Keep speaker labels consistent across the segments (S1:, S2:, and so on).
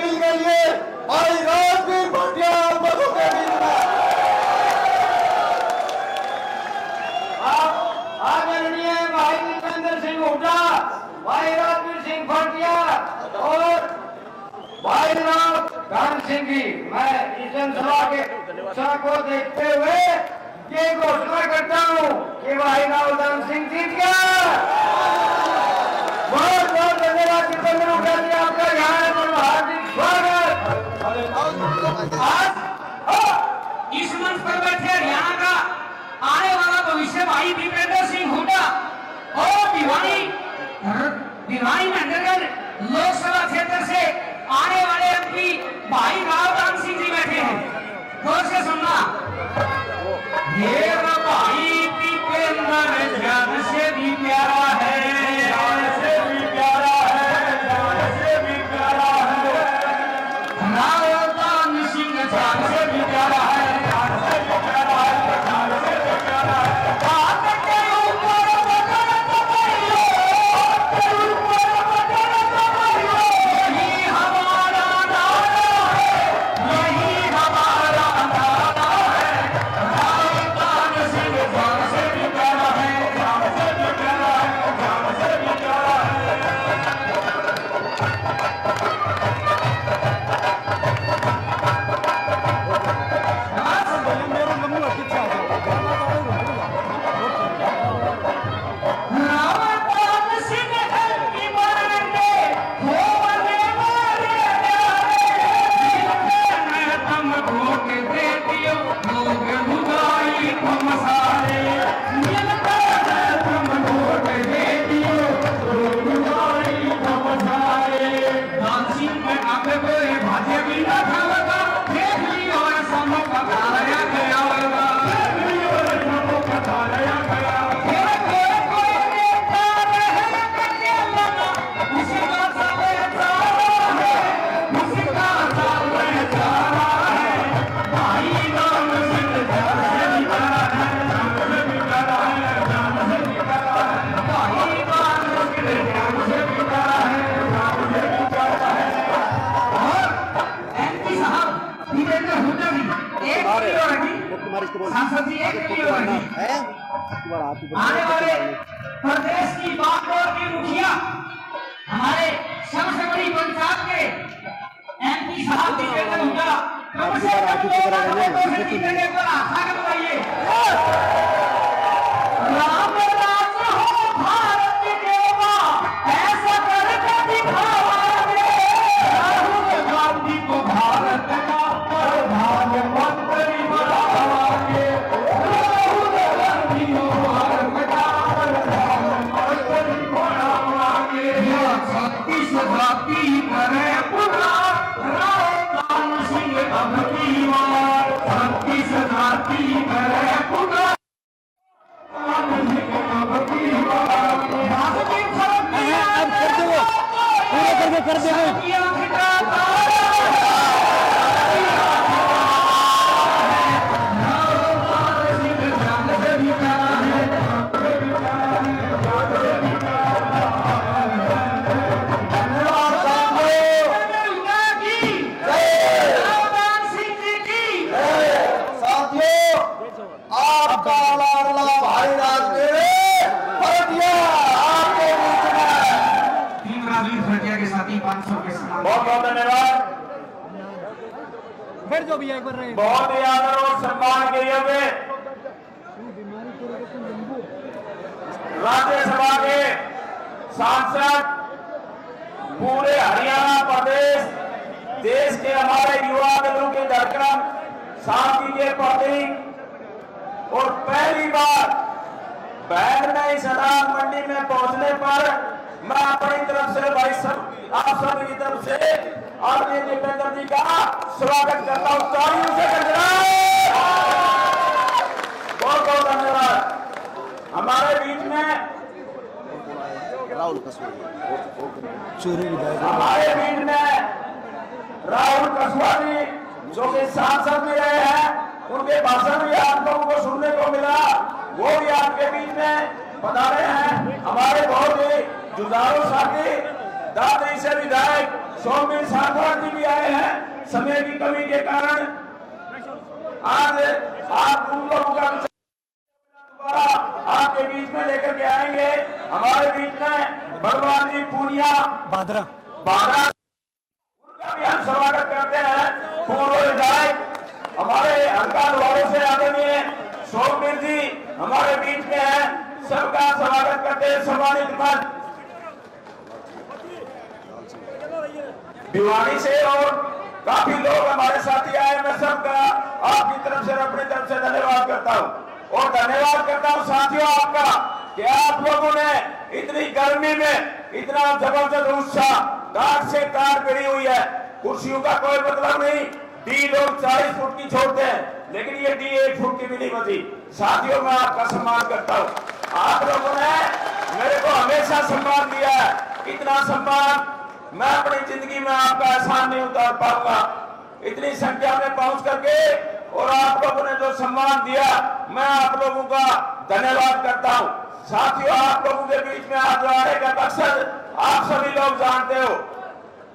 S1: Appeal के लिए भाई राजवीर भाटिया बसों के बीच में आदरणीय भाई जितेंद्र सिंह हुड्डा, भाई राजवीर सिंह भाटिया और भाई जनाब कान सिंह जी, मैं इस जनसभा के उत्साह को देखते हुए ये घोषणा करता हूँ कि भाई रावदान सिंह जीत गया। बहुत बहुत धन्यवाद जितेंद्र हुड्डा जी, आपका यहाँ पर हार्दिक स्वागत।
S2: आज इस मंच पर बैठे हरियाणा का आने वाला भविष्य भाई दीपेंद्र सिंह हुड्डा और भिवानी महेंद्रगढ़ लोकसभा क्षेत्र से आने वाले एमपी भाई रावदान सिंह जी बैठे हैं। गौर से सुनना, ये भाई दीपेंद्र जान से भी प्यारा है, जान से भी प्यारा है, जान से भी प्यारा है। रावदान सिंह जान से भी प्यारा है, जान से भी प्यारा है, जान से भी प्यारा है। बात के ऊपर बदल कमरियो, के ऊपर बदल कमरियो, यही हमारा नारा है, यही हमारा नारा है। रावदान सिंह जान से भी प्यारा है, जान से भी प्यारा है, जान से भी प्यारा है। रावदान सिंह की मारने होने वाले प्यारे, तुम भूख दे दियो लोग लुगाई तुम सारे, मिलकर तुम भूख दे दियो लोग लुगाई तुम सारे। दान सिंह में आगे कोई भाजे भी न खावगा, देख लियो समो पकाया गया होगा, देख लियो समो पकाया गया। कोई नेता रहे कटे लगा, उसका समय चारा है, उसका समय चारा है। भाई राम सिंह जान से भी प्यारा है, जान से भी प्यारा है, जान से भी प्यारा है। भाई राम सिंह जान से भी प्यारा है, जान से भी प्यारा है। और एमपी साहब दीपेंद्र हुड्डा जी एक किलो रखी, सांसद जी एक किलो रखी। आने वाले प्रदेश की बागडोर के मुखिया, हमारे सबसे बड़ी पंचायत के एमपी साहब दीपेंद्र हुड्डा, कम से कम 2 वोटों से जीतने पर आशा कर बताइए। राम राज हो भारत देवा, ऐसा करके दिखावांगे। राहुल गांधी को भारत का प्रधानमंत्री बनावांगे। राहुल गांधी को भारत का प्रधानमंत्री बनावांगे। 36 जाति करे पुकार, रावदान सिंह अब की बार। 36 जाति करे पुकार, रावदान सिंह अब की बार। राजनीति कर दो
S1: आपका लाडला भाई राजवीर भाटिया आपके बीच में।
S2: टीम राजवीर भाटिया के साथी 500 के साथ
S1: बहुत बहुत धन्यवाद।
S3: फिर जो भी एक बार रहे
S1: बहुत ही आदर और सम्मान के लिए राज्यसभा के सांसद, पूरे हरियाणा प्रदेश, देश के हमारे युवा दिलों की धड़कन, शांति के प्रतीक, और पहली बार बहन में इस अनाज मंडी में पहुंचने पर मैं अपनी तरफ से भाई सब आप सभी की तरफ से आदरणीय दीपेंद्र जी का स्वागत करता हूं। तालियों से बहुत बहुत धन्यवाद। हमारे बीच में
S3: राहुल चोरी विधायक
S1: हमारे बीच में राहुल कसवा जी जो कि सांसद में रहे हैं, उनके भाषण भी आप लोगों को सुनने को मिला, वो भी आपके बीच में पधारे हैं। हमारे बहुत ही जुझारू साथी दादरी से विधायक सोमवीर साधवान जी भी आए हैं, समय की कमी के कारण आज आप उन लोगों का दोबारा आपके बीच में लेकर के आएंगे। हमारे बीच में भगवान जी पूनिया
S3: बादरा
S1: उनका भी हम स्वागत करते हैं। पूर्व विधायक हमारे हल्का वालों से आदरणीय सोमवीर जी हमारे बीच में है, सबका स्वागत करते हैं। सम्मानित मंच भिवानी से और काफी लोग हमारे साथी आए, मैं सबका आपकी तरफ से अपनी तरफ से धन्यवाद करता हूं और धन्यवाद करता हूं साथियों आपका कि आप लोगों ने इतनी गर्मी में इतना जबरदस्त उत्साह, काट से कार भिड़ी हुई है। कुर्सियों का कोई मतलब नहीं, डी लोग 40 फुट की छोड़ते हैं, लेकिन ये डी 1 फुट की भी नहीं बची। साथियों मैं आपका सम्मान करता हूं। आप लोगों ने मेरे को हमेशा सम्मान दिया है, इतना सम्मान मैं अपनी जिंदगी में आपका एहसान नहीं उतार पाऊंगा। इतनी संख्या में पहुंच करके और आप लोगों ने जो सम्मान दिया, मैं आप लोगों का धन्यवाद करता हूं। साथियों आप लोगों के बीच में आज आने का मकसद आप सभी लोग जानते हो।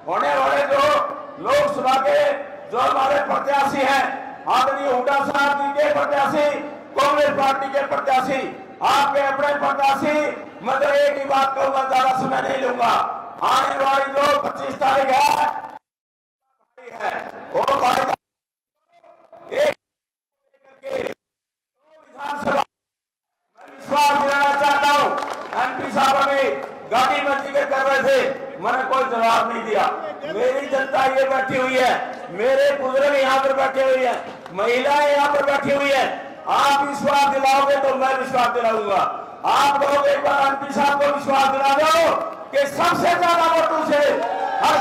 S1: होने वाले जो लोकसभा के जो हमारे प्रत्याशी हैं, आदरणीय हुड्डा साहब जी के प्रत्याशी, कांग्रेस पार्टी के प्रत्याशी, आपके अपने प्रत्याशी, मैं तो एक ही बात कहूंगा, ज्यादा समय नहीं लूंगा। आने वाली जो 25 तारीख है वो एक विधानसभा विश्वास दिलाना चाहता हूँ। एमपी साहब अभी गाड़ी में जिक्र कर रहे थे, मैंने कोई जवाब नहीं दिया। मेरी जनता ये बैठी हुई है, मेरे बुजुर्ग यहाँ पर बैठे हुए हैं, महिलाएं यहाँ पर बैठी हुई है। आप विश्वास दिलाओगे तो मैं विश्वास दिलाऊंगा। आप लोग एक बार एमपी साहब को विश्वास दिला दो कि सबसे ज्यादा वोटों से हर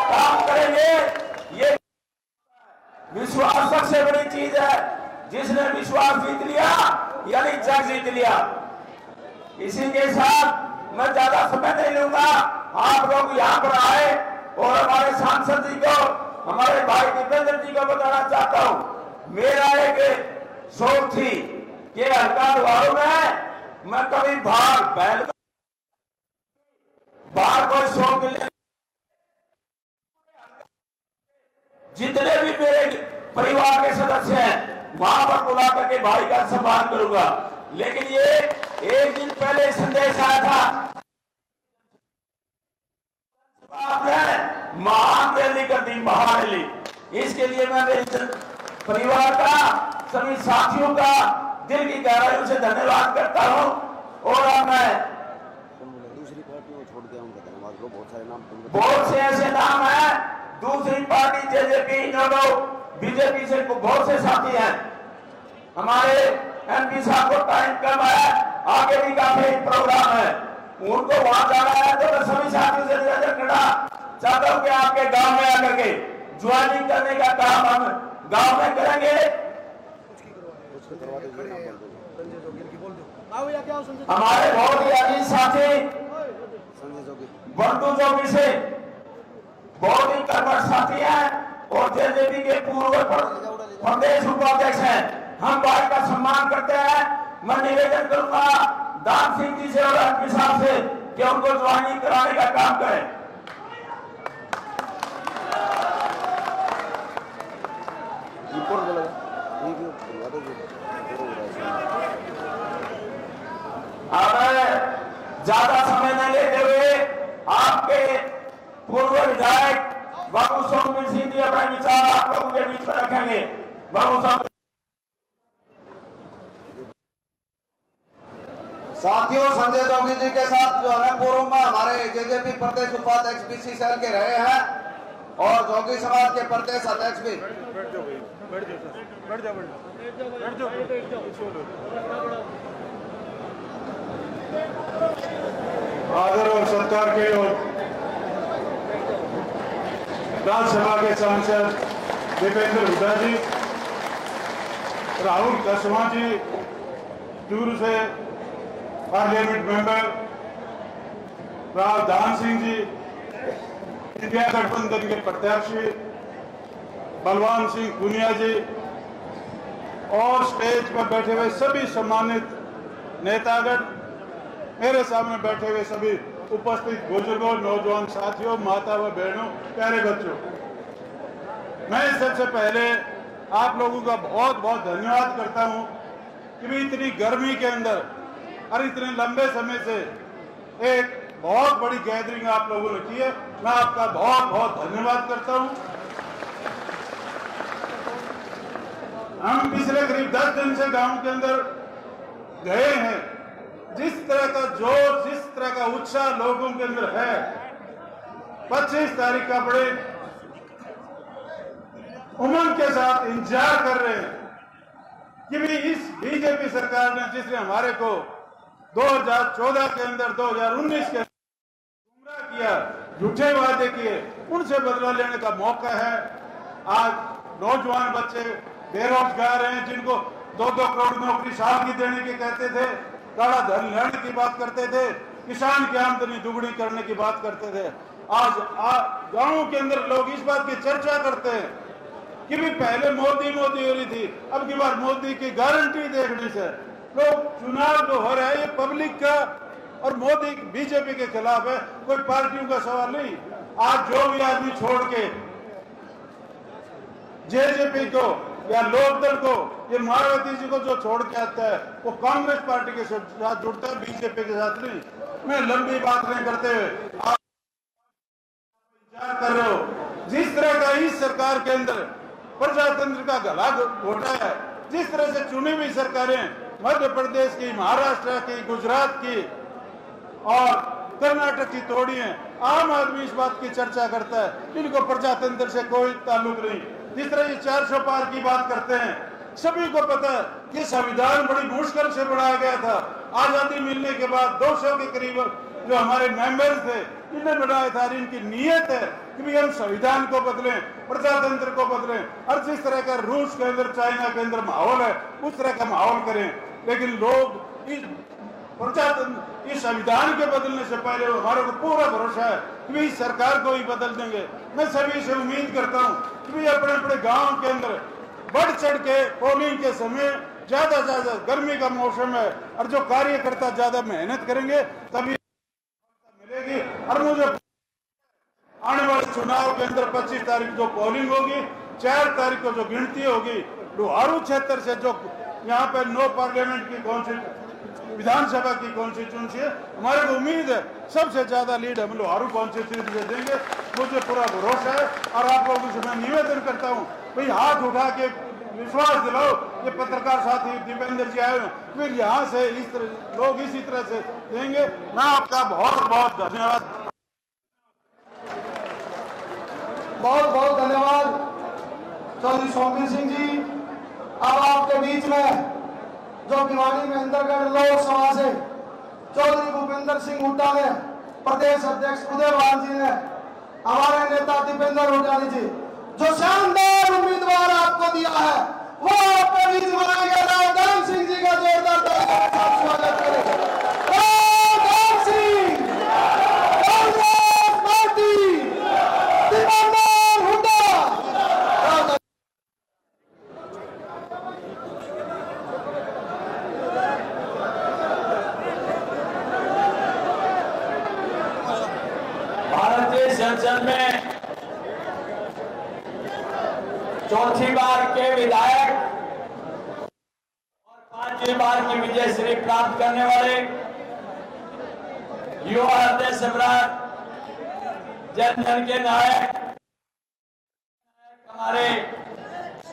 S1: काम करेंगे। ये विश्वास सबसे बड़ी चीज है, जिसने विश्वास जीत लिया यानी जग जीत लिया। इसी के साथ मैं ज्यादा समय नहीं लूंगा। आप लोग यहाँ पर आए और हमारे सांसद जी को, हमारे भाई दीपेंद्र जी को बताना चाहता हूँ, मेरा एक सोच थी कि हल्का वालों में मैं कभी बाहर कोई शौक नहीं, जितने भी मेरे परिवार के सदस्य हैं वहां पर बुला करके भाई का सम्मान करूंगा। लेकिन ये एक दिन पहले संदेश आया था, आपने महान रैली कर दी, महारैली। इसके लिए मैं मेरे परिवार का, सभी साथियों का दिल की गहराइयों से धन्यवाद करता हूं। और अब मैं
S4: दूसरी पार्टी को छोड़ दिया, उनका धन्यवाद करो। बहुत सारे नाम,
S1: बहुत से ऐसे नाम हैं, दूसरी पार्टी जेजेपी, बीजेपी से बहुत से साथी हैं। हमारे एमपी साहब को टाइम कम है, आगे भी काफी प्रोग्राम है, उनको वहां जाना है। तो मैं सभी साथियों से निवेदन करना चाहता हूँ कि आपके गांव में आकर के ज्वाइनिंग करने का काम हम गांव में करेंगे। हमारे बहुत ही अजीज साथी बंधु जोगी से बहुत ही कर्मठ साथी हैं और जेजेपी के पूर्व प्रदेश उपाध्यक्ष हैं। हम भाई का सम्मान करते हैं। मैं निवेदन करूंगा दान सिंह जी से और एमपी साहब से कि उनको ज्वाइनिंग कराने का काम करें। अब ज्यादा समय न लेते हुए आपके पूर्व विधायक बाबू सोमवीर सिंह जी अपने विचार आप लोगों के बीच में रखेंगे। बाबू साहब।
S4: साथियों, संजय जोगी जी के साथ जो है पूर्व में हमारे जेजेपी प्रदेश उपाध्यक्ष बीसी सेल के रहे हैं और जोगी समाज के प्रदेश अध्यक्ष भी।
S5: आदर और सत्कार के और राज्यसभा के सांसद दीपेंद्र हुड्डा जी, राहुल कसवा जी, दूर से पार्लियामेंट मेंबर राव दान सिंह जी, इंडिया गठबंधन के प्रत्याशी बलवान सिंह पुनिया जी और स्टेज पर बैठे हुए सभी सम्मानित नेतागण, मेरे सामने बैठे हुए सभी उपस्थित बुजुर्गों, नौजवान साथियों, माता व बहनों, प्यारे बच्चों, मैं सबसे पहले आप लोगों का बहुत बहुत धन्यवाद करता हूं कि भी इतनी गर्मी के अंदर और इतने लंबे समय से एक बहुत बड़ी गैदरिंग आप लोगों ने की है। मैं आपका बहुत बहुत धन्यवाद करता हूं। हम पिछले करीब 10 दिन से गांव के अंदर गए हैं। जिस तरह का जोश, जिस तरह का उत्साह लोगों के अंदर है, 25 तारीख का बड़े उमंग के साथ इंतजार कर रहे हैं कि भी इस बीजेपी सरकार ने जिसने हमारे को 2014 के अंदर 2019 के गुमराह किया, झूठे वादे किए, उनसे बदला लेने का मौका है। आज नौजवान बच्चे बेरोजगार हैं, जिनको 2-2 करोड़ नौकरी साल की देने की कहते थे, काला धन लेने की बात करते थे, किसान की आमदनी दुगनी करने की बात करते थे। आज गांवों के अंदर लोग इस बात की चर्चा करते हैं कि भी पहले मोदी मोदी हो रही थी, अब की बार मोदी की गारंटी देखने से लोग चुनाव जो हो रहा है ये पब्लिक का और मोदी बीजेपी के खिलाफ है, कोई पार्टियों का सवाल नहीं। आज जो भी आदमी छोड़ के जेजेपी को या लोकदल को, ये मायावती जी को जो छोड़ के आता है, वो कांग्रेस पार्टी के साथ जुड़ता है, बीजेपी के साथ नहीं। मैं लंबी बात नहीं करते हुए आप विचार कर रहे हो, जिस तरह का इस सरकार के अंदर प्रजातंत्र का गला घोटा है, जिस तरह से चुनी हुई सरकारें मध्य प्रदेश की, महाराष्ट्र की, गुजरात की और कर्नाटक की तोड़ी है, आम आदमी इस बात की चर्चा करता है, इनको प्रजातंत्र से कोई ताल्लुक नहीं। जिस तरह ये 400 पार की बात करते हैं, सभी को पता है कि संविधान बड़ी मुश्किल से बनाया गया था। आजादी मिलने के बाद 200 के करीब जो हमारे मेंबर्स थे, इन्हें बनाया था। इनकी नीयत है कि भी हम संविधान को बदलें, प्रजातंत्र को बदलें, और जिस तरह का रूस के अंदर, चाइना के अंदर माहौल है, उस तरह का माहौल करें। लेकिन लोग इस प्रजातंत्र, इस संविधान के बदलने से पहले हमारे को पूरा भरोसा है कि इस सरकार को ही बदल देंगे। मैं सभी से उम्मीद करता हूं कि भी अपने अपने गांव के अंदर बढ़ चढ़ के पोलिंग के समय ज्यादा से ज्यादा, गर्मी का मौसम है और जो कार्यकर्ता ज्यादा मेहनत करेंगे तभी मिलेगी। और मुझे आने वाले चुनाव के अंदर 25 तारीख जो पोलिंग होगी, 4 तारीख को जो गिनती होगी, लोहारू क्षेत्र से जो यहाँ पे नो पार्लियामेंट की विधानसभा की कॉन्स्टिट्यूंसी है, हमारे को उम्मीद है सबसे ज्यादा लीड हम लोहारू कॉन्स्टिट्यूंसी से देंगे। मुझे पूरा भरोसा है और आप लोगों से मैं निवेदन करता हूँ, भाई हाथ उठा के विश्वास दिलाओ। ये पत्रकार साथी दीपेंद्र जी आए, फिर यहाँ से इस तरह लोग इसी तरह से देंगे। मैं आपका बहुत बहुत धन्यवाद,
S4: बहुत बहुत धन्यवाद चौधरी सोमवीर सिंह जी। अब आपके बीच में जो भिवानी महेंद्रगढ़ लोकसभा से चौधरी भूपेंद्र सिंह हुड्डा ने, प्रदेश अध्यक्ष उदयवान जी ने, हमारे नेता दीपेंद्र हुड्डा जी जो शानदार उम्मीदवार आपको दिया है, वो आपके बीच बनाएंगे। रावधाम सिंह जी का जोरदार तालियों के साथ स्वागत करें। रावधाम सिंह, कांग्रेस पार्टी, दीपेंद्र हुड्डा।
S1: भारतीय संसद में चौथी बार के विधायक और 5वीं बार की विजयश्री प्राप्त करने वाले युवा हृदय सम्राट, जन जन के नायक, हमारे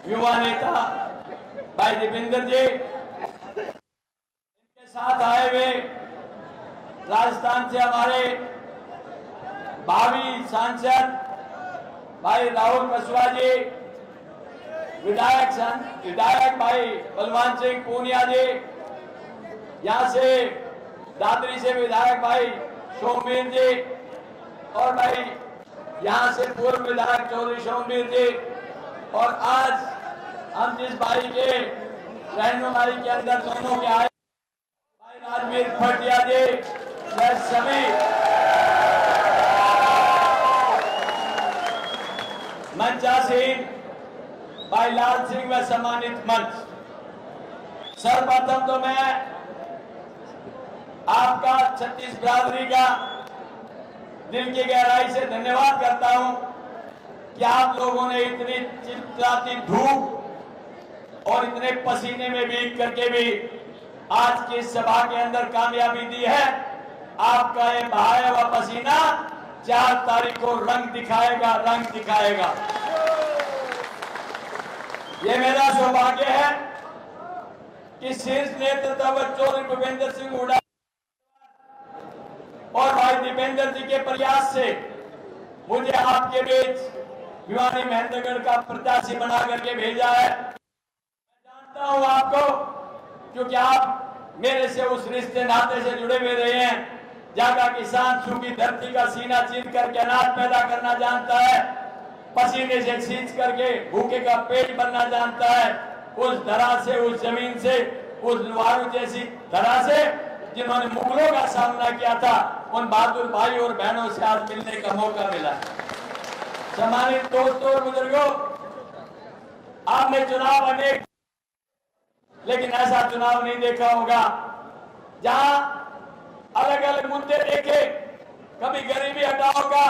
S1: युवा नेता भाई दीपेंद्र जी, इनके साथ आए हुए राजस्थान से हमारे भावी सांसद भाई राहुल मसवा जी, विधायक भाई बलवान सिंह पूनिया जी, यहाँ से दादरी से विधायक भाई सोमवीर जी, और भाई यहाँ से पूर्व विधायक चौधरी सोमवीर जी, और आज हम जिस बारी के रहनुमाई के अंदर दोनों के आए भाई राजवीर फटिया जी, वह सभी मंचासीन भाई लाल सिंह व सम्मानित मंच। सर्वप्रथम तो मैं आपका छत्तीस बिरादरी का दिल की गहराई से धन्यवाद करता हूं कि आप लोगों ने इतनी चिलचिलाती धूप और इतने पसीने में भीग करके भी आज की सभा के अंदर कामयाबी दी है। आपका ये बहाया हुआ पसीना 4 तारीख को रंग दिखाएगा, रंग दिखाएगा। ये मेरा सौभाग्य है कि शीर्ष नेतृत्व चौधरी भूपेंद्र सिंह हुड्डा और भाई दीपेंद्र जी के प्रयास से मुझे आपके बीच भिवानी महेंद्रगढ़ का प्रत्याशी बना करके भेजा है। मैं जानता हूं आपको, क्योंकि आप मेरे से उस रिश्ते नाते से जुड़े हुए रहे हैं। जहां का किसान सूखी धरती का सीना चीर करके अनाज पैदा करना जानता है, पसीने से सींच करके भूखे का पेट बनना जानता है। उस धरा से, उस जमीन से, उस लुहारू जैसी धरा से जिन्होंने मुगलों का सामना किया था, उन बहादुर भाई और बहनों से आज मिलने का मौका मिला। सम्मानित दोस्तों और बुजुर्गों, आपने चुनाव अनेक, लेकिन ऐसा चुनाव नहीं देखा होगा जहां अलग अलग मुद्दे देखे। कभी गरीबी हटाओ का,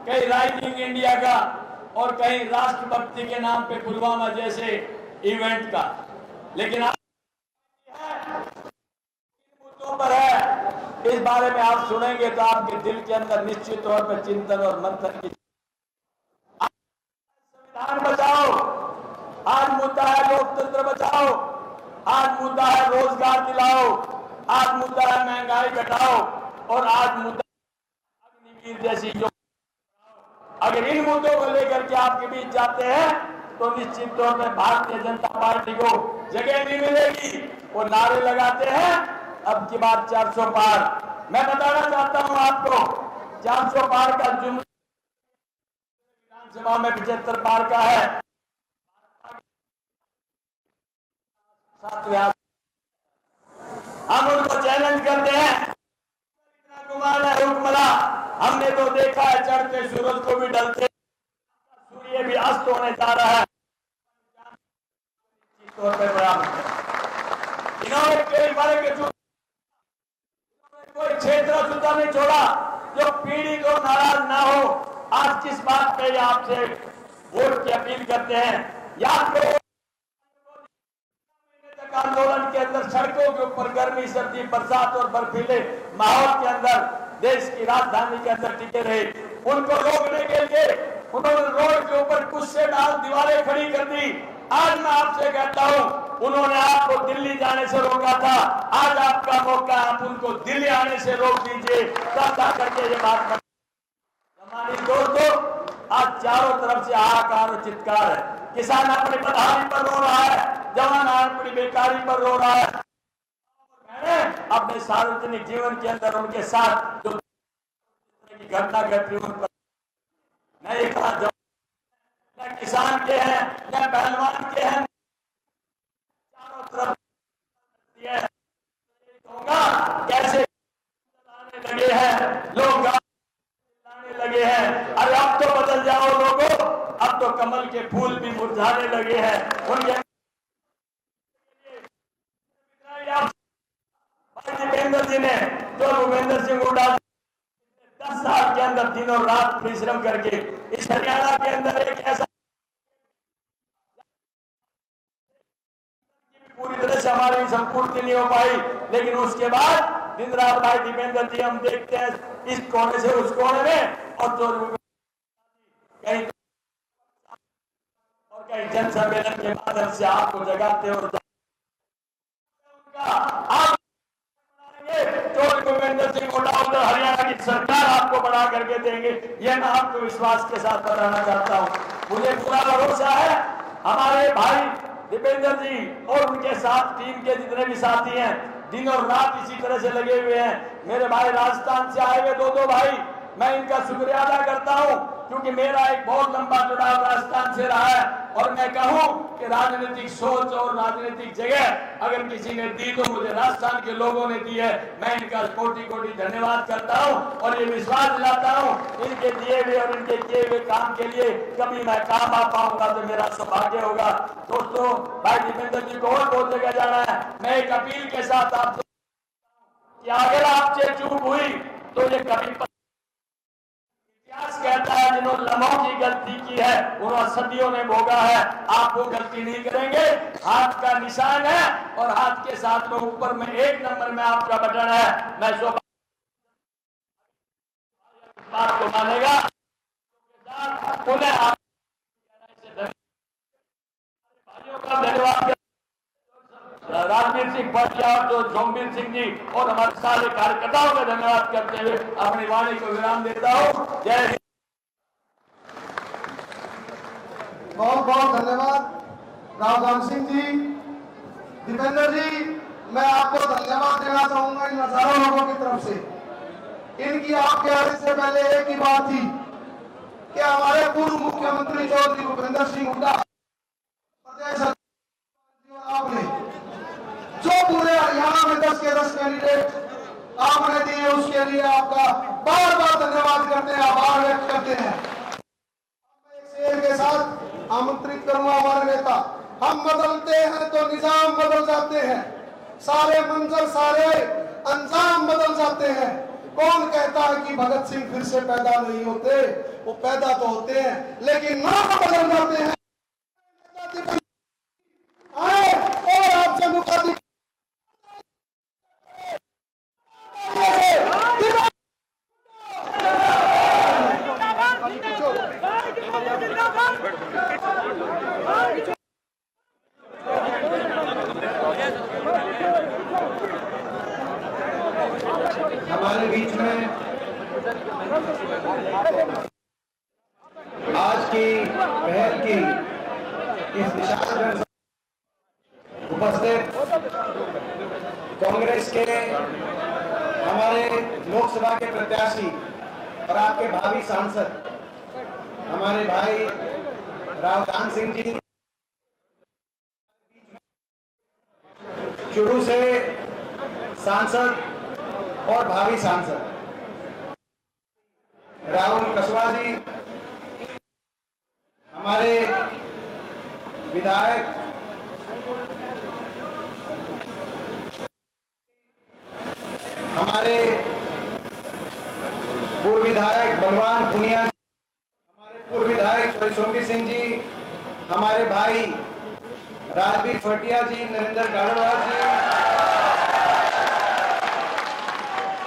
S1: कहीं राइजिंग इंडिया का, और कहीं राष्ट्रभक्ति के नाम पे पुलवामा जैसे इवेंट का। लेकिन मुद्दों पर है, इस बारे में आप सुनेंगे तो आपके दिल के अंदर निश्चित तौर पर चिंतन और मंथन की। संविधान बचाओ, आज मुद्दा है लोकतंत्र बचाओ, आज मुद्दा है रोजगार दिलाओ, आज मुद्दा है महंगाई घटाओ, और आज मुद्दा अग्निवीर जैसी जो। अगर इन मुद्दों को लेकर के आपके बीच जाते हैं तो निश्चित तौर पर भारतीय जनता पार्टी को जगह नहीं मिलेगी। वो नारे लगाते हैं अब की बार 400 पार। मैं बताना चाहता हूं आपको, 400 पार का जुम्मन विधानसभा में 75 पार का है। हम उनको चैलेंज करते हैं, इतना गुमान है हुक्मला, हमने तो देखा है चढ़ते सूरज को भी ढलते, सूर्य भी अस्त होने जा रहा है। इन्होंने कोई क्षेत्र सुधा नहीं छोड़ा जो पीड़ित और नाराज ना हो। आज किस बात पे आपसे वोट की अपील करते हैं, याद करो आंदोलन के अंदर सड़कों के ऊपर गर्मी, सर्दी, बरसात और बर्फीले माहौल के अंदर देश की राजधानी के अंदर टिके रहे। उनको रोकने के लिए उन्होंने रोड के ऊपर कुछ से डाल दीवारें खड़ी कर दी। आज मैं आपसे कहता हूं, उन्होंने आपको दिल्ली जाने से रोका था, आज आपका मौका, आप उनको दिल्ली आने से रोक दीजिए, तब जा करके ये बात। हमारी दोस्तों, आज चारों तरफ से हाहाकार और चित्कार है। किसान अपनी बदहाली पर रो रहा है, जवान अपनी बेकारी पर रो रहा है। अपने सार्वजनिक जीवन के अंदर उनके साथ जो घटना घटी उन पर नहीं कहा, न किसान के हैं न पहलवान के हैं, चारों तरफ कैसे लगे हैं लोग, लगे हैं। अरे अब तो बदल जाओ लोगों, अब तो कमल के फूल भी मुरझाने लगे हैं। उनके दीपेंद्र जी ने, जो भूपेंद्र सिंह हुड्डा 10 साल के अंदर दिनों रात परिश्रम करके इस हरियाणा के अंदर एक ऐसा पूरी तरह से हमारी संपूर्ति नहीं हो पाई, लेकिन उसके बाद दिन रात भाई दीपेंद्र जी हम देखते हैं इस कोने से उस कोने में, और कहीं जन सम्मेलन के माध्यम से आपको जगाते और भूपेंद्र सिंह हुड्डा उधर हरियाणा की सरकार आपको बना करके देंगे, ये मैं आपको विश्वास के साथ बताना चाहता हूं। मुझे पूरा भरोसा है हमारे भाई दीपेंद्र जी और उनके साथ टीम के जितने भी साथी हैं दिन और रात इसी तरह से लगे हुए हैं। मेरे भाई राजस्थान से आए हुए दो भाई, मैं इनका शुक्रिया अदा करता हूं, क्योंकि मेरा एक बहुत लंबा जुड़ाव राजस्थान से रहा है। और मैं कहूं कि राजनीतिक सोच और राजनीतिक जगह अगर किसी ने दी तो मुझे राजस्थान के लोगों ने दी है। मैं इनका कोटि कोटि धन्यवाद करता हूं और ये विश्वास दिलाता हूं इनके दिए हुए और इनके किए हुए काम के लिए कभी मैं काम आ पाऊंगा तो मेरा सौभाग्य होगा। दोस्तों, भाई दीपेंद्र जी को और बहुत जगह जाना है। मैं एक अपील के साथ आपसे, अगर आपसे चूक हुई तो ये कभी इतिहास कहता है जिन्होंने लम्हों की गलती की है उन्होंने सदियों ने भोगा है। आप वो गलती नहीं करेंगे। हाथ का निशान है और हाथ के साथ में ऊपर में 1 नंबर में आपका बटन है। मैं बात को मानेगा उन्हें भाइयों का धन्यवाद। राजवीर सिंह भटिया और जो जोमवीर सिंह जी और हमारे सारे कार्यकर्ताओं का धन्यवाद करते हुए अपनी वाणी को विराम देता हूं। जय हिंद।
S4: बहुत बहुत धन्यवाद रावधान सिंह जी। दीपेंद्र जी, मैं आपको धन्यवाद देना चाहूंगा इन हजारों लोगों की तरफ से। इनकी आपके आने से पहले एक ही बात थी कि हमारे पूर्व मुख्यमंत्री चौधरी भूपेंद्र सिंह हुड्डा प्रदेश आपने जो पूरे हरियाणा में 10 के 10 कैंडिडेट आपने दिए उसके लिए आपका बार बार धन्यवाद करते हैं, आभार व्यक्त करते हैं। एक शेर के साथ आमंत्रित करूंगा हमारे नेता। हम बदलते हैं तो निजाम बदल जाते हैं, सारे मंजर सारे अंजाम बदल जाते हैं। कौन कहता है कि भगत सिंह फिर से पैदा नहीं होते? वो पैदा तो होते हैं लेकिन नाम बदल जाते हैं। आए और आपसे मुखातिब
S6: हमारे बीच में आज की पहल की इस विशाल उपस्थित कांग्रेस के हमारे लोकसभा के प्रत्याशी और आपके भावी सांसद हमारे भाई रावधान सिंह जी, चुरू से सांसद और भावी सांसद राहुल कसवा जी, हमारे विधायक हमारे पूर्व विधायक बलवान पुनिया, हमारे पूर्व विधायक सोमवीर सिंह जी, हमारे भाई राजवीर भटिया जी, नरेंद्र गाड़वाल जी,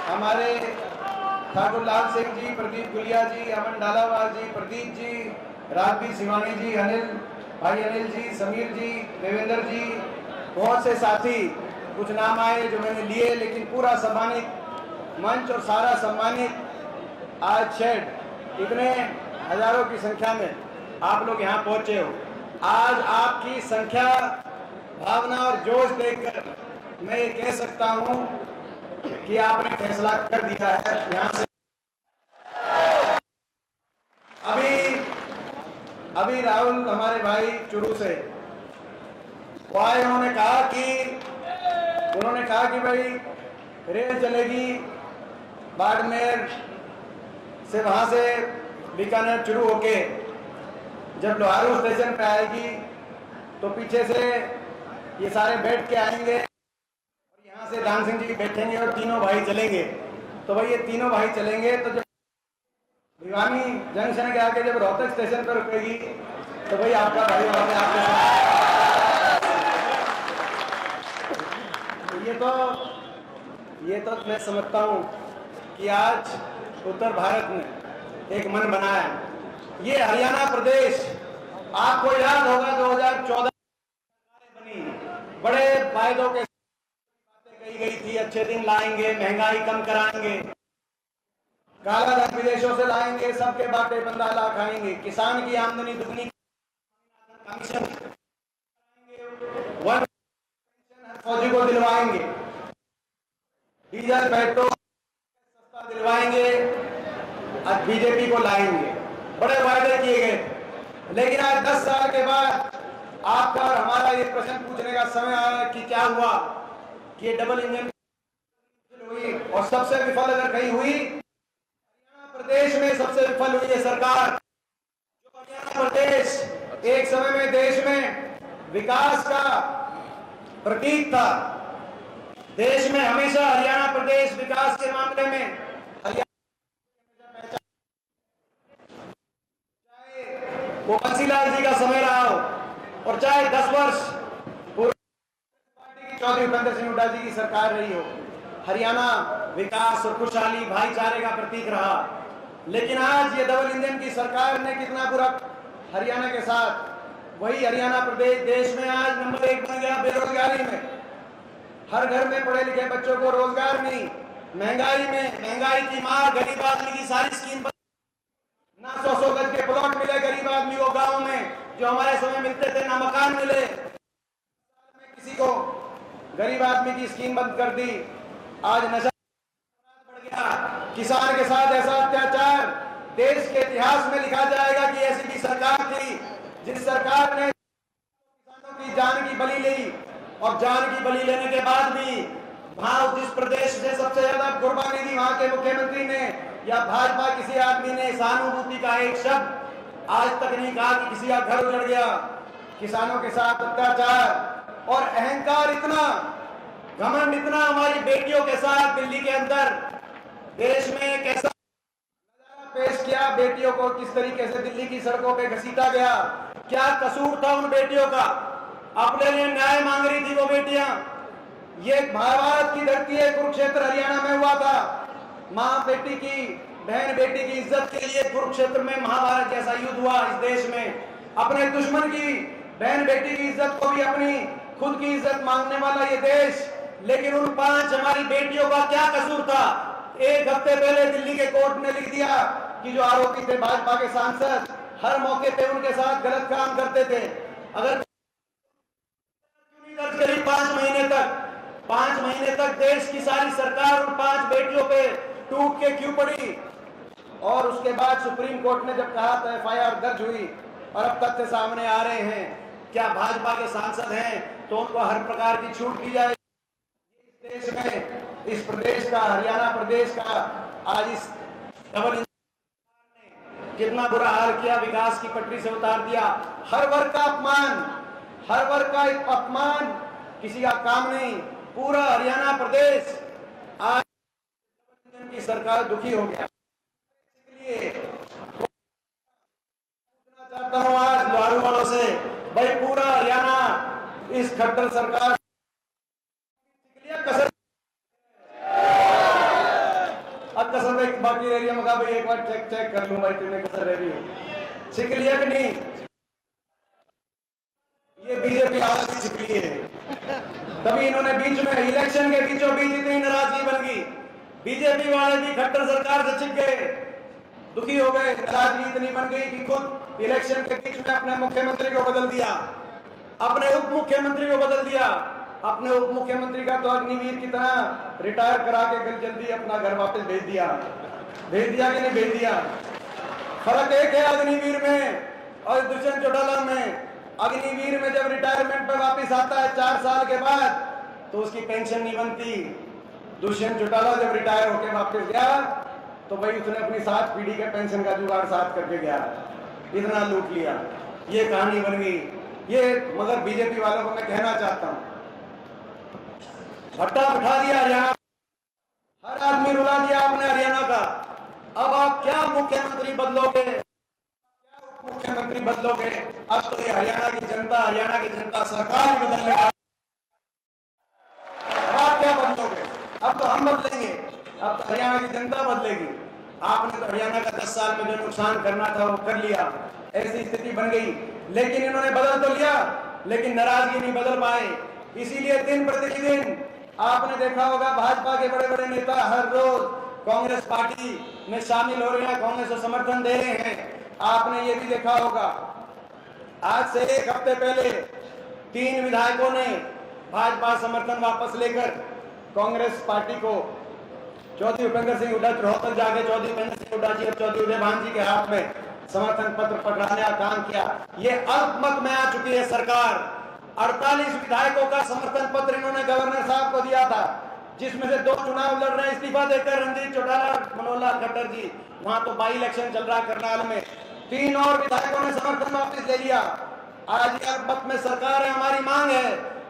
S6: हमारे ठाकुर लाल सिंह जी, प्रदीप गुलिया जी, अमन डालावाल जी, प्रदीप जी, राजवीर सिवानी जी, भाई अनिल जी, समीर जी, देवेंद्र जी, बहुत से साथी, कुछ नाम आए जो मैंने लिए, लेकिन पूरा सम्मानित मंच और सारा सम्मानित आज शेड, इतने हजारों की संख्या में आप लोग यहाँ पहुंचे हो। आज आपकी संख्या, भावना और जोश देखकर मैं ये कह सकता हूँ कि आपने फैसला कर दिया है। यहाँ से अभी राहुल हमारे भाई चुरू से आए, उन्होंने कहा कि भाई रेल चलेगी बाड़मेर से, वहां से बीकानेर चुरू होके जब लोहारू स्टेशन पे आएगी तो पीछे से ये सारे बैठ के आएंगे और यहाँ से दान सिंह जी बैठेंगे और तीनों भाई चलेंगे। तो भाई ये तीनों भाई चलेंगे तो जब भिवानी जंक्शन के आके जब रोहतक स्टेशन पर रुकेगी तो भाई आपका भाई वहां पे आपके साथ। ये तो मैं समझता हूँ कि आज उत्तर भारत में एक मन बनाया। ये हरियाणा प्रदेश आपको याद होगा 2014 बनी, बड़े फायदों के बातें कही गई थी, अच्छे दिन लाएंगे, महंगाई कम कराएंगे, काला धन विदेशों से लाएंगे, सबके बाटे बंदाला खाएंगे, किसान की आमदनी दुगनी, कमीशन फौजी को दिलवाएंगे, डीजल पेट्रोल सस्ता दिलवाएंगे, आज बीजेपी को लाएंगे। बड़े वायदे किए गए, लेकिन आज 10 साल के बाद आपका और हमारा ये प्रश्न पूछने का समय आया कि क्या हुआ कि ये डबल इंजन हुई और सबसे विफल अगर कहीं हुई, हरियाणा प्रदेश में सबसे विफल हुई है सरकार। जो हरियाणा प्रदेश एक समय में देश में विकास का प्रतीक था, देश में हमेशा हरियाणा प्रदेश विकास के मामले में वो बंसीलाल जी का समय रहा हो, और चाहे 10 वर्ष पूर्व पार्टी की चौधरी भूपेंद्र सिंह हुड्डा जी की सरकार रही हो, हरियाणा विकास और खुशहाली भाईचारे का प्रतीक रहा। लेकिन आज ये डबल इंजन की सरकार ने कितना बुरा हरियाणा के साथ, वही हरियाणा प्रदेश देश में आज नंबर 1 बन गया बेरोजगारी में। हर घर में पढ़े लिखे बच्चों को रोजगार नहीं, महंगाई की मार, गरीब आदमी की सारी स्कीम ना 100 गज के प्लॉट मिले गरीब आदमी को गांव में जो हमारे समय मिलते थे, ना मकान मिले। किसी को गरीब आदमी की स्कीम बंद कर दी। आज नशा बढ़ गया, किसान के साथ ऐसा अत्याचार देश के इतिहास में लिखा जाएगा कि ऐसी भी सरकार थी जिस सरकार ने किसानों की जान की बलि ली, और जान की बलि लेने के बाद भी वहां जिस प्रदेश से सबसे ज्यादा कुर्बानी दी, वहां के मुख्यमंत्री ने या भाजपा किसी आदमी ने सहानुभूति का एक शब्द आज तक नहीं कहा कि किसी का घर उजड़ गया। किसानों के साथ अत्याचार और अहंकार इतना, घमंड इतना हमारी बेटियों के साथ दिल्ली के अंदर देश में कैसा पेश किया, बेटियों को किस तरीके से दिल्ली की सड़कों पे घसीटा गया। क्या कसूर था उन बेटियों का? अपने लिए न्याय मांग रही थी वो बेटियां। ये महाभारत की धरती है, कुरुक्षेत्र हरियाणा में हुआ था। माँ बेटी की, बहन बेटी की इज्जत के लिए कुरुक्षेत्र में महाभारत जैसा युद्ध हुआ इस देश में। अपने दुश्मन की बहन बेटी की इज्जत को भी अपनी खुद की इज्जत मांगने वाला ये देश। लेकिन उन 5 हमारी बेटियों का क्या कसूर था? एक हफ्ते पहले दिल्ली के कोर्ट ने लिख दिया कि जो आरोपी थे भाजपा के सांसद, हर मौके पे उनके साथ गलत काम करते थे। अगर दर्ज करी 5 महीने तक देश की सारी सरकार उन 5 बेटियों पे टूट के क्यों पड़ी? और उसके बाद सुप्रीम कोर्ट ने जब कहा तो एफआईआर दर्ज हुई, और अब तथ्य सामने आ रहे हैं। क्या भाजपा के सांसद हैं तो उनको हर प्रकार की छूट दी जाए? इस देश में, इस प्रदेश का, हरियाणा प्रदेश का आज इस डबल इंजन ने कितना बुरा हाल किया, विकास की पटरी से उतार दिया। हर वर्ग का अपमान, हर वर्ग का अपमान, किसी का काम नहीं। पूरा हरियाणा प्रदेश आज की सरकार दुखी हो गया। इसलिए पूछना चाहता हूं आज लारू वालों से, भाई पूरा हरियाणा इस खट्टर सरकार कसर, अब कसर एक बाकी रह रही है। मगा भाई एक बार चेक कर लूं भाई तुम्हें कसर रह रही है, सीख लिया कि नहीं? ये बीजेपी हालत ही छिप ली है। तभी इन्होंने बीच में इलेक्शन के बीचों बीच इतनी नाराजगी बन गई, बीजेपी वाले भी खट्टर सरकार से छिप गए, दुखी हो गए। नाराजगी इतनी बन गई कि खुद इलेक्शन के बीच में अपने मुख्यमंत्री को बदल दिया, अपने उप मुख्यमंत्री को बदल दिया। अपने उप मुख्यमंत्री का तो अग्निवीर की तरह रिटायर करा के जल्दी अपना घर वापस भेज दिया कि नहीं भेज दिया? फर्क एक है अग्निवीर में और दुष्यंत चौटाला में। अग्निवीर में जब रिटायरमेंट पे वापस आता है 4 साल के बाद, तो उसकी पेंशन नहीं बनती। दुष्यंत चौटाला जब रिटायर होकर वापस गया तो भाई उसने अपनी 7 पीढ़ी के पेंशन का जुगाड़ साथ करके गया, इतना लूट लिया। ये कहानी बन गई ये। मगर बीजेपी वालों को मैं कहना चाहता हूं, भट्टा उठा दिया हरियाणा, हर आदमी रुला दिया आपने हरियाणा का। अब आप क्या मुख्यमंत्री बदलोगे, क्या उप मुख्यमंत्री बदलोगे? अब तो ये हरियाणा की जनता सरकार ही बदलने वाली। आप क्या बदलोगे? अब तो हम बदलेंगे, अब तो हरियाणा की जनता बदलेगी। आपने तो हरियाणा का 10 साल में जो नुकसान करना था वो कर लिया, ऐसी स्थिति बन गई। लेकिन इन्होंने बदल तो लिया, लेकिन नाराजगी नहीं बदल पाए। इसीलिए दिन प्रतिदिन आपने देखा होगा भाजपा के बड़े बड़े नेता हर रोज कांग्रेस पार्टी में शामिल हो रहे हैं, कांग्रेस को समर्थन दे रहे हैं। आपने ये भी देखा होगा, आज से 1 हफ्ते पहले 3 विधायकों ने भाजपा समर्थन वापस लेकर कांग्रेस पार्टी को चौधरी भूपेंद्र सिंह हुड्डा रोहतक जाके चौधरी भूपेंद्र सिंह हुड्डा जी और चौधरी उदयभान जी के हाथ में समर्थन पत्र पकड़ाने का काम किया। ये अल्पमत में आ चुकी है सरकार। 48 विधायकों का समर्थन पत्र इन्होंने गवर्नर साहब को दिया था, जिसमें से 2 चुनाव लड़ रहे हैं इस्तीफा देकर, रणजीत चौटाला, मनोहर लाल खट्टर जी। वहां तो बाई इलेक्शन चल रहा करनाल में। 3 और विधायकों ने समर्थन वापस ले लिया। आज अल्पमत में सरकार है। हमारी मांग है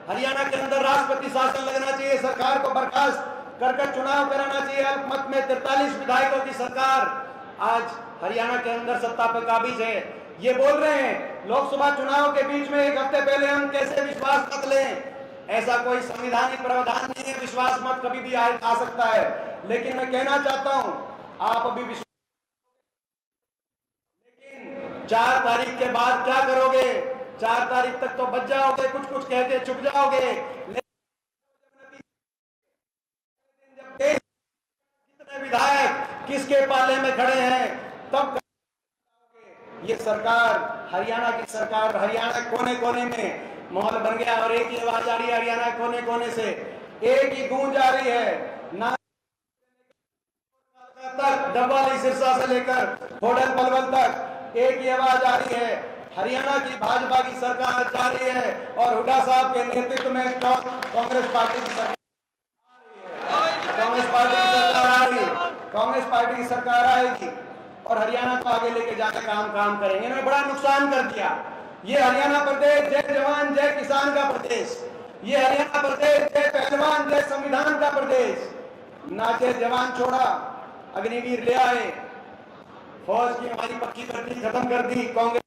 S6: हरियाणा के अंदर राष्ट्रपति शासन लगना चाहिए, सरकार को बर्खास्त कर चुनाव कराना चाहिए। अल्पमत में 43 विधायकों की सरकार आज हरियाणा के अंदर सत्ता पर काबिज है। ये बोल रहे हैं लोकसभा चुनाव के बीच में 1 हफ्ते पहले हम कैसे विश्वास मत लें। ऐसा कोई संवैधानिक प्रावधान नहीं है, विश्वास मत कभी भी आ सकता है। लेकिन मैं कहना चाहता हूं आप अभी लेकिन 4 तारीख के बाद क्या करोगे? 4 तारीख तक तो बच जाओगे, कुछ कुछ कहते चुप जाओगे, जब कितने विधायक किसके पाले में खड़े हैं तब ये सरकार, हरियाणा की सरकार, हरियाणा कोने कोने में माहौल बन गया और एक ही आवाज आ रही है हरियाणा कोने कोने से, एक ही गूंज आ रही है ना तक डबवाली सिरसा से लेकर होडल पलवल तक एक ही आवाज आ रही है। हरियाणा की भाजपा की सरकार जा रही है और हुड्डा साहब के नेतृत्व में कांग्रेस पार्टी की सरकार, कांग्रेस पार्टी की सरकार आ रही है, कांग्रेस पार्टी की सरकार आएगी और हरियाणा को आगे लेके जाकर काम करेंगे। इन्होंने बड़ा नुकसान कर दिया। ये हरियाणा प्रदेश जय जवान जय किसान का प्रदेश, ये हरियाणा प्रदेश जय पहलवान जय संविधान का प्रदेश। ना जय जवान छोड़ा, अग्निवीर ले आए, फौज की हमारी पक्की भर्ती खत्म कर दी, कांग्रेस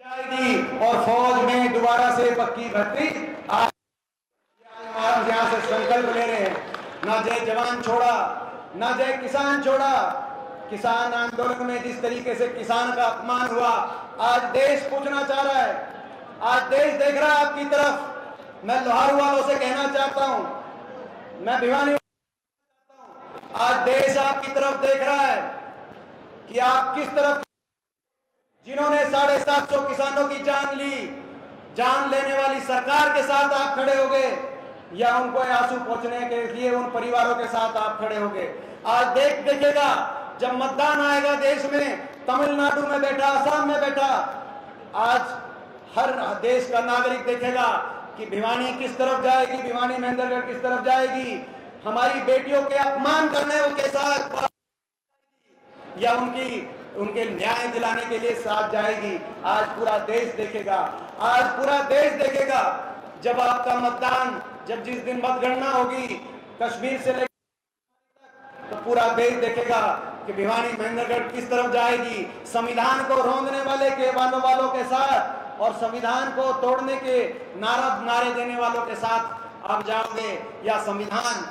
S6: जाएगी और फौज में दोबारा से पक्की भर्ती। आज यहां से संकल्प ले रहे हैं, ना जय जवान छोड़ा, ना जय किसान छोड़ा। किसान आंदोलन में जिस तरीके से किसान का अपमान हुआ, आज देश पूछना चाह रहा है, आज देश देख रहा है आपकी तरफ। मैं लोहारू वालों से कहना चाहता हूं, मैं भिवानी आज देश आपकी तरफ देख रहा है कि आप किस तरफ, जिन्होंने 750 किसानों की जान ली, जान लेने वाली सरकार के साथ आप खड़े हो गए या उनको आंसू पहुंचने के लिए उन परिवारों के साथ आप खड़े हो गए। आज देखिएगा जब मतदान आएगा देश में, तमिलनाडु में बैठा, असम में बैठा, आज हर देश का नागरिक देखेगा कि भिवानी किस तरफ जाएगी, भिवानी महेंद्रगढ़ किस तरफ जाएगी, हमारी बेटियों के अपमान करने के साथ या उनके न्याय दिलाने के लिए साथ जाएगी। आज पूरा देश देखेगा, आज पूरा देश देखेगा जब आपका मतदान, जब जिस दिन मतगणना होगी कश्मीर से लेकर तो पूरा देश देखेगा कि भिवानी महेंद्रगढ़ किस तरफ जाएगी। संविधान को रौंदने वालों के साथ और संविधान को तोड़ने के नारे देने वालों के साथ आप जाओगे या संविधान,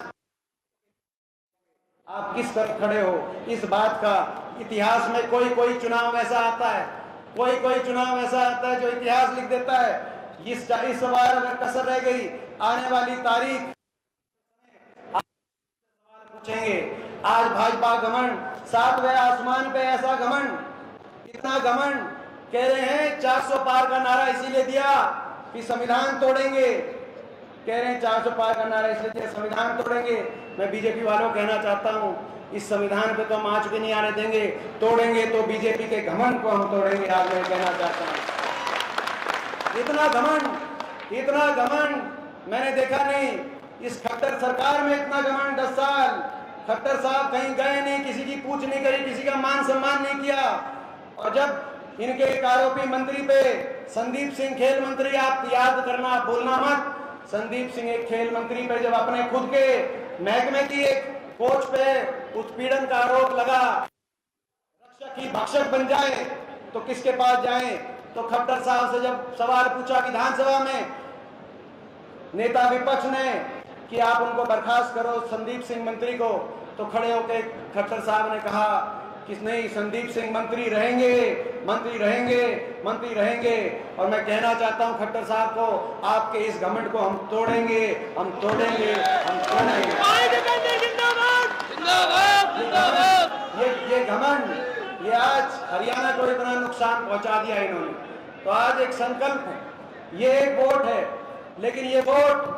S6: आप किस तरफ खड़े हो? इस बात का इतिहास में कोई चुनाव ऐसा आता है, कोई चुनाव ऐसा आता है जो इतिहास लिख देता है। इस बार अगर कसर रह गई, आने वाली तारीख पूछेंगे। आज भाजपा घमंड, 7वें आसमान पे ऐसा घमंड, इतना घमंड, कह रहे हैं 400 पार का नारा इसीलिए दिया कि संविधान तोड़ेंगे, कह रहे हैं 400 पार का नारा इसलिए दिया संविधान तोड़ेंगे। मैं बीजेपी वालों कहना चाहता हूं, इस संविधान पे तो हम आंच भी नहीं आने देंगे, तोड़ेंगे तो बीजेपी के घमंड को हम तोड़ेंगे। आज मैं कहना चाहता हूं, इतना घमंड मैंने देखा नहीं इस खट्टर सरकार में, इतना घमंड। 10 साल खट्टर साहब कहीं गए नहीं, किसी की पूछ नहीं करी, किसी का मान सम्मान नहीं किया। और जब इनके एक आरोपी मंत्री पे संदीप सिंह खेल मंत्री, आप याद करना, आप भूलना मत, संदीप सिंह एक खेल मंत्री पे जब अपने खुद के महकमे की एक कोच पे उत्पीड़न का आरोप लगा, रक्षक ही भक्षक बन जाए तो किसके पास जाए? तो खट्टर साहब से जब सवाल पूछा विधानसभा में नेता विपक्ष ने कि आप उनको बर्खास्त करो संदीप सिंह मंत्री को, तो खड़े होकर खट्टर साहब ने कहा कि नहीं, संदीप सिंह मंत्री रहेंगे, मंत्री रहेंगे, मंत्री रहेंगे। और मैं कहना चाहता हूं खट्टर साहब को, आपके इस घमंड को हम तोड़ेंगे, हम तोड़ेंगे, हम तोड़ेंगे। ये घमंड, ये आज हरियाणा को इतना नुकसान पहुंचा दिया इन्होंने। तो आज एक संकल्प है, ये एक वोट है, लेकिन ये वोट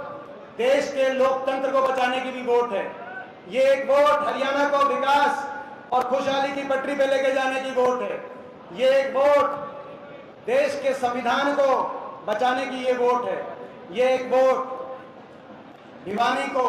S6: देश के लोकतंत्र को बचाने की भी वोट है। ये एक वोट हरियाणा को विकास और खुशहाली की पटरी पे लेके जाने की वोट है। ये एक वोट देश के संविधान को बचाने की ये वोट है। ये एक वोट भिवानी को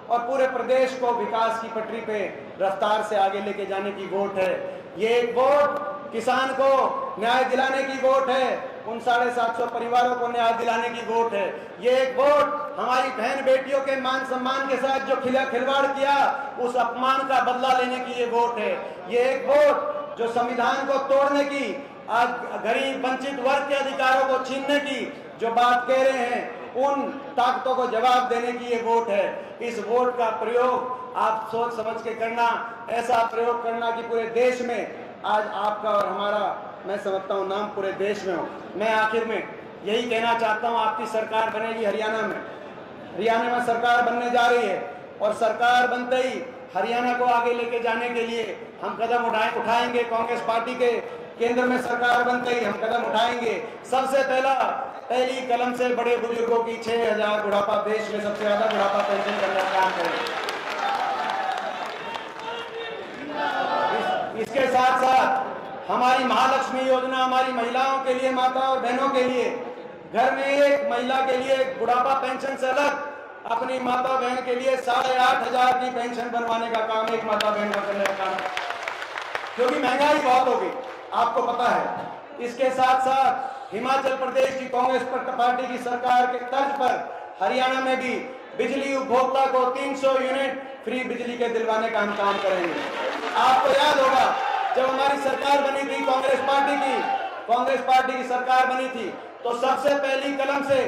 S6: और पूरे प्रदेश को विकास की पटरी पे रफ्तार से आगे लेके जाने की वोट है। ये एक वोट किसान को न्याय दिलाने की वोट है। उन 750 परिवारों को न्याय दिलाने की वोट है। ये एक वोट हमारी बहन बेटियों के मान सम्मान के साथ जो खिलवाड़ किया, उस अपमान का बदला लेने की ये वोट है। ये एक वोट जो संविधान को तोड़ने की, आज गरीब वंचित वर्ग के अधिकारों को छीनने की जो बात कह रहे हैं, उन ताकतों को जवाब देने की ये वोट है। इस वोट का प्रयोग आप सोच समझ के करना, ऐसा प्रयोग करना कि पूरे देश में आज आपका और हमारा, मैं समझता हूँ, नाम पूरे देश में हो। मैं आखिर में यही कहना चाहता हूँ, आपकी सरकार बनेगी हरियाणा में। हरियाणा में सरकार बनने जा रही है और सरकार बनते ही हरियाणा को आगे लेके जाने के लिए हम कदम उठाएंगे। कांग्रेस पार्टी के केंद्र में सरकार बनते ही हम कदम उठाएंगे। सबसे पहली कलम से बड़े बुजुर्गों की 6000 बुढ़ापा, देश में सबसे ज्यादा बुढ़ापा पेंशन करने का काम करेंगे। इसके साथ साथ हमारी महालक्ष्मी योजना हमारी महिलाओं के लिए, माता और बहनों के लिए, घर में एक महिला के लिए बुढ़ापा पेंशन से अलग अपनी माता बहन के लिए 8500 की पेंशन बनवाने का काम एक माता बहन को करने का काम, क्योंकि महंगाई बहुत होगी, आपको पता है। इसके साथ साथ हिमाचल प्रदेश की कांग्रेस पार्टी की सरकार के तर्ज पर हरियाणा में भी बिजली उपभोक्ता को 300 यूनिट फ्री बिजली के दिलवाने का हम काम करेंगे। आपको याद होगा जब हमारी सरकार बनी थी, कांग्रेस पार्टी की सरकार बनी थी, तो सबसे पहली कलम से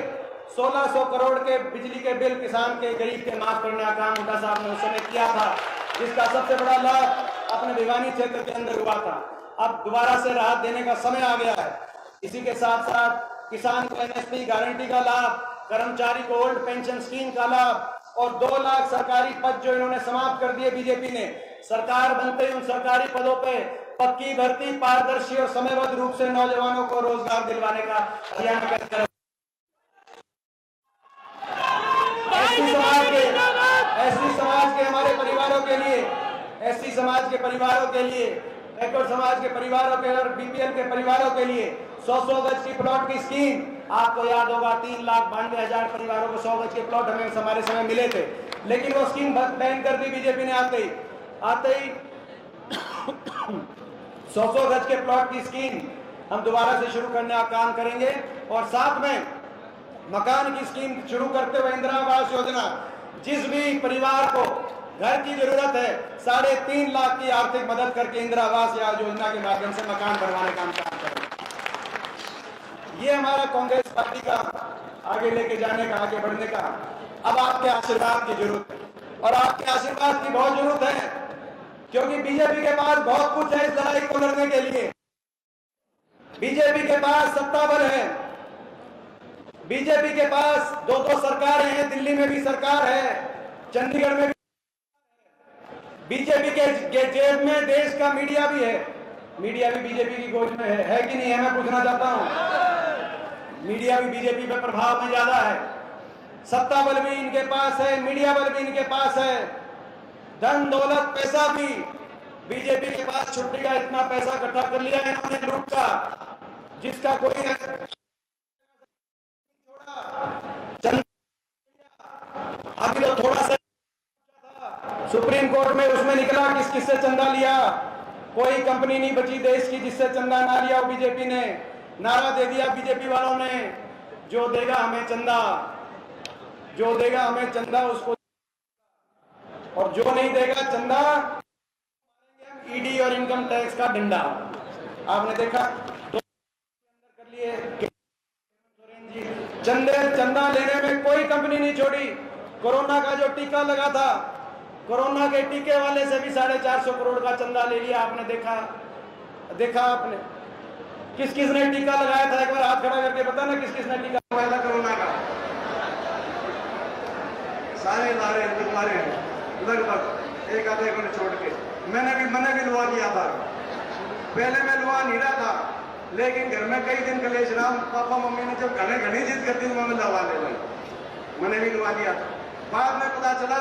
S6: 1600 करोड़ के बिजली के बिल किसान के, गरीब के माफ करने का काम हुड्डा साहब ने उस समय किया था, जिसका सबसे बड़ा लाभ अपने भिवानी क्षेत्र के अंदर हुआ था। अब दोबारा से राहत देने का समय आ गया है। इसी के साथ साथ किसान को एमएसपी गारंटी का लाभ, कर्मचारी को ओल्ड पेंशन स्कीम का लाभ और 2 लाख सरकारी पद जो इन्होंने समाप्त कर दिए बीजेपी ने, सरकार बनते ही उन सरकारी पदों पे पक्की भर्ती, पारदर्शी और समयबद्ध रूप से नौजवानों को रोजगार दिलवाने का हरियाणा का तरफ। एससी समाज के हमारे परिवारों के लिए, एससी समाज के परिवारों के लिए, बैकवर्ड समाज के परिवारों के और बीपीएल के परिवारों के लिए 100 गज की प्लॉट की स्कीम, आपको याद होगा 3,92,000 परिवारों को 100 गज के प्लॉट हमें हमारे समय मिले थे, लेकिन वो स्कीम बैन कर दी बीजेपी ने आते ही 100 गज के प्लॉट की स्कीम हम दोबारा से शुरू करने का काम करेंगे। और साथ में मकान की स्कीम शुरू करते हुए इंदिरा आवास योजना, जिस भी परिवार को घर की जरूरत है 3.5 लाख की आर्थिक मदद करके इंदिरा आवास योजना के माध्यम से मकान बनवाने का काम करेंगे। ये हमारा कांग्रेस पार्टी का आगे लेके जाने का, आगे बढ़ने का। अब आपके आशीर्वाद की जरूरत है और आपके आशीर्वाद की बहुत जरूरत है, क्योंकि बीजेपी के पास बहुत कुछ है इस लड़ाई को लड़ने के लिए। बीजेपी के पास सत्ता बल है, बीजेपी के पास 2 सरकारें हैं, दिल्ली में भी सरकार है, चंडीगढ़ में भी। बीजेपी के जेब में देश का मीडिया भी है, मीडिया भी बीजेपी की गोद में है कि नहीं है? मैं पूछना चाहता हूं। मीडिया भी बीजेपी पे प्रभाव में ज्यादा है, सत्ता बल भी इनके पास है, मीडिया बल भी इनके पास है, धन दौलत पैसा भी बीजेपी के पास। छुट्टी का इतना पैसा इकट्ठा कर लिया है इन्होंने लूट का, जिसका कोई अभी तो थोड़ा सा सुप्रीम कोर्ट में उसमें निकला किससे चंदा लिया, कोई कंपनी नहीं बची देश की जिससे चंदा ना लिया। बीजेपी ने नारा दे दिया, बीजेपी वालों ने, जो देगा हमें चंदा, जो देगा हमें चंदा उसको, और जो नहीं देगा चंदा ईडी और इनकम टैक्स का डंडा। आपने देखा कर लिए चंदा लेने में कोई कंपनी नहीं छोड़ी। कोरोना का जो टीका लगा था, कोरोना के टीके वाले से भी 450 करोड़ का चंदा ले लिया। आपने देखा आपने किस किस ने टीका लगाया था? एक बार हाथ खड़ा करके बता ना, किस किस ने टीका लगाया था कोरोना का? सारे मारे लगभग एक आधे को छोड़ के। मैंने भी लुआ लिया था, पहले मैं लुआ नहीं रहा था, लेकिन घर में कई दिन कलेश रहा। पापा मम्मी ने जब घनी जिद करती तो मैं लवा ले भाई, मैंने भी लुआ लिया था। बाद में पता चला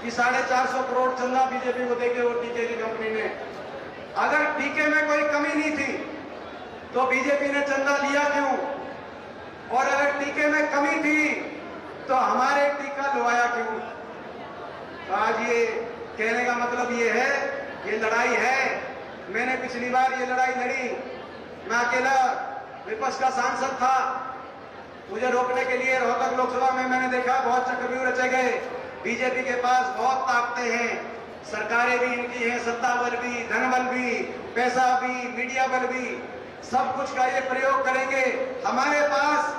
S6: कि 450 करोड़ चंदा बीजेपी को देके वो टीके की कंपनी ने। अगर टीके में कोई कमी नहीं थी तो बीजेपी ने चंदा लिया क्यों? और अगर टीके में कमी थी तो हमारे टीका लुआया क्यों? तो आज ये कहने का मतलब ये है, ये लड़ाई है। मैंने पिछली बार ये लड़ाई लड़ी, मैं अकेला विपक्ष का सांसद था, मुझे रोकने के लिए रोहतक लोकसभा में मैंने देखा बहुत चक्रव्यूह रचे गए। बीजेपी के पास बहुत ताकतें हैं, सरकारें भी इनकी हैं, सत्ता बल भी, धन बल भी, पैसा भी, मीडिया बल भी, सब कुछ का ये प्रयोग करेंगे। हमारे पास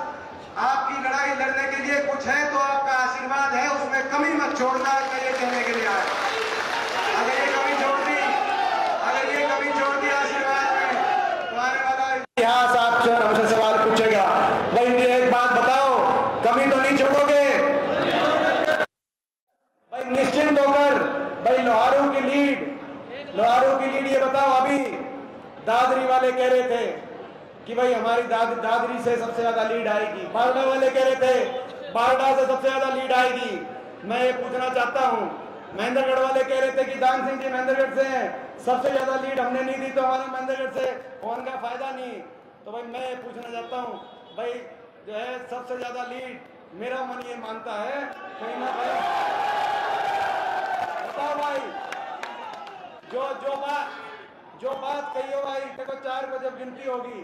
S6: आपकी लड़ाई लड़ने के लिए कुछ है तो आपका आशीर्वाद है, उसमें कमी मत छोड़ना, ये कहने के लिए आए। अगर ये कमी छोड़ दी, अगर ये कमी छोड़ दी आशीर्वाद में, तो आने वाला इतिहास आपसे हमसे सवाल पूछेगा, भाई मुझे एक बात बताओ, कमी तो नहीं छोड़ोगे? भाई निश्चिंत होकर, भाई लोहारू की लीड ये बताओ। अभी दादरी वाले कह रहे थे कि भाई हमारी दादरी से सबसे ज्यादा लीड आएगी, बारडा वाले कह रहे थे बारडा से सबसे ज्यादा लीड आएगी। मैं ये पूछना चाहता हूँ, महेंद्रगढ़ वाले कह रहे थे कि दान सिंह जी महेंद्रगढ़ से हैं, सबसे ज्यादा लीड हमने नहीं दी तो हमारा महेंद्रगढ़ से होने का फायदा नहीं। तो भाई मैं पूछना चाहता हूँ, भाई जो है सबसे ज्यादा लीड मेरा मन ये मानता है कहीं ना कहीं, बताओ भाई, जो बात कही हो भाई, देखो 4 को जब गिनती होगी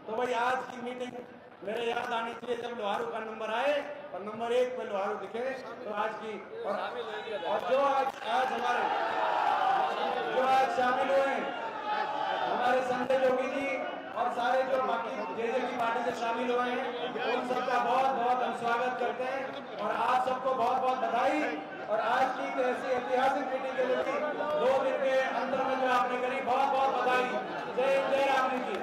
S6: तो भाई आज की मीटिंग मेरे याद आनी चाहिए जब लोहारू का नंबर आए और नंबर 1 पे लोहारू दिखे तो आज की। और जो आज हमारे जो आज शामिल हुए हमारे संजय जोगी जी और सारे जो बाकी जेजेपी पार्टी से शामिल हुए हैं, उन सबका बहुत बहुत हम स्वागत करते हैं और आप सबको बहुत बहुत बधाई। और आज की ऐसी ऐतिहासिक मीटिंग के लिए 2 दिन के अंदर में जो आपने करी, बहुत बहुत बधाई। जय राम जी की।